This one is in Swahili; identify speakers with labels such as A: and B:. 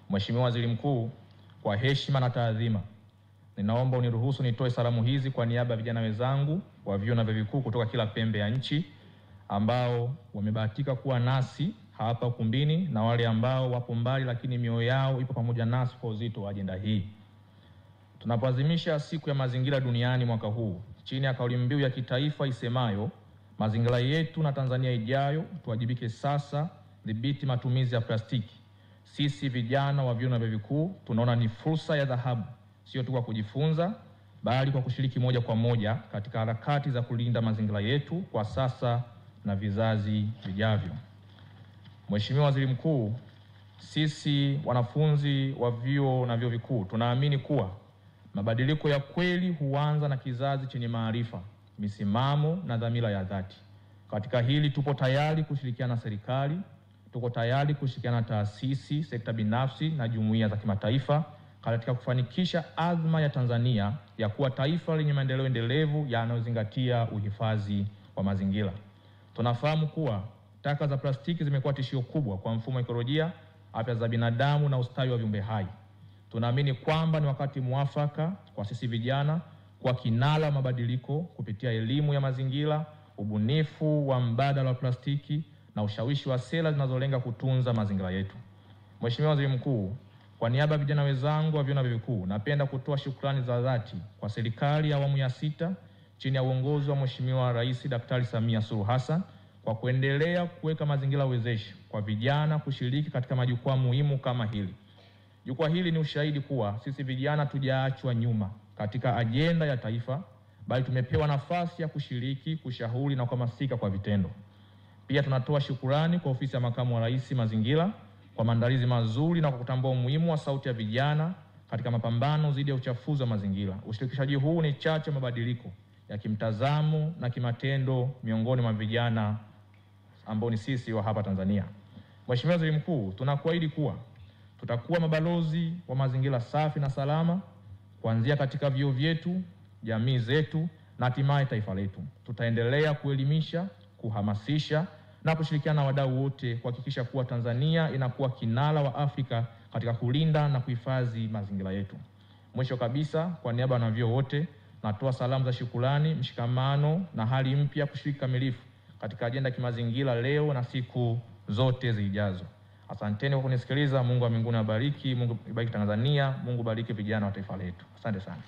A: Mheshimiwa Waziri Mkuu, kwa heshima na taadhima, ninaomba uniruhusu nitoe salamu hizi kwa niaba ya vijana wenzangu wa vyuo na vyuo vikuu kutoka kila pembe ya nchi ambao wamebahatika kuwa nasi hapa ukumbini na wale ambao wapo mbali lakini mioyo yao ipo pamoja nasi kwa uzito wa ajenda hii. Tunapoadhimisha siku ya mazingira duniani mwaka huu chini ya kauli mbiu ya kitaifa isemayo mazingira yetu na Tanzania ijayo, tuwajibike sasa, dhibiti matumizi ya plastiki. Sisi vijana wa vyuo na vyuo vikuu tunaona ni fursa ya dhahabu, sio tu kwa kujifunza bali kwa kushiriki moja kwa moja katika harakati za kulinda mazingira yetu kwa sasa na vizazi vijavyo. Mheshimiwa Waziri Mkuu, sisi wanafunzi wa vyuo na vyuo vikuu tunaamini kuwa mabadiliko ya kweli huanza na kizazi chenye maarifa, misimamo na dhamira ya dhati. Katika hili tupo tayari kushirikiana na serikali, tuko tayari kushirikiana na taasisi, sekta binafsi na jumuiya za kimataifa katika kufanikisha azma ya Tanzania ya kuwa taifa lenye maendeleo endelevu yanayozingatia uhifadhi wa mazingira. Tunafahamu kuwa taka za plastiki zimekuwa tishio kubwa kwa mfumo wa ekolojia, afya za binadamu na ustawi wa viumbe hai. Tunaamini kwamba ni wakati muafaka kwa sisi vijana kwa kinara wa mabadiliko kupitia elimu ya mazingira, ubunifu wa mbadala wa plastiki na ushawishi wa sera zinazolenga kutunza mazingira yetu. Mheshimiwa Waziri Mkuu, kwa niaba ya vijana wenzangu wa vyuo na vyuo vikuu, napenda kutoa shukrani za dhati kwa serikali ya awamu ya 6 chini ya uongozi wa Mheshimiwa Rais Daktari Samia Suluhu Hassan kwa kuendelea kuweka mazingira wezeshi kwa vijana kushiriki katika majukwaa muhimu kama hili. Jukwaa hili ni ushahidi kuwa sisi vijana hatujaachwa nyuma katika ajenda ya taifa, bali tumepewa nafasi ya kushiriki, kushauri na kuhamasika kwa vitendo. Pia tunatoa shukurani kwa Ofisi ya Makamu wa Rais Mazingira kwa maandalizi mazuri na kwa kutambua umuhimu wa sauti ya vijana katika mapambano dhidi ya uchafuzi wa mazingira. Ushirikishaji huu ni chachu ya mabadiliko ya kimtazamo na kimatendo miongoni mwa vijana ambao ni sisi wa hapa Tanzania. Mheshimiwa Waziri Mkuu, tunakuahidi kuwa tutakuwa mabalozi wa mazingira safi na salama kuanzia katika vyuo vyetu, jamii zetu na hatimaye taifa letu. Tutaendelea kuelimisha, kuhamasisha na kushirikiana na wadau wote kuhakikisha kuwa Tanzania inakuwa kinara wa Afrika katika kulinda na kuhifadhi mazingira yetu. Mwisho kabisa, kwa niaba ya wanavyuo wote, natoa salamu za shukrani, mshikamano na hali mpya kushiriki kamilifu katika ajenda ya kimazingira leo na siku zote zijazo. Asanteni kwa kunisikiliza. Mungu wa mbinguni awabariki. Mungu ibariki Tanzania. Mungu bariki vijana wa taifa letu. Asante sana.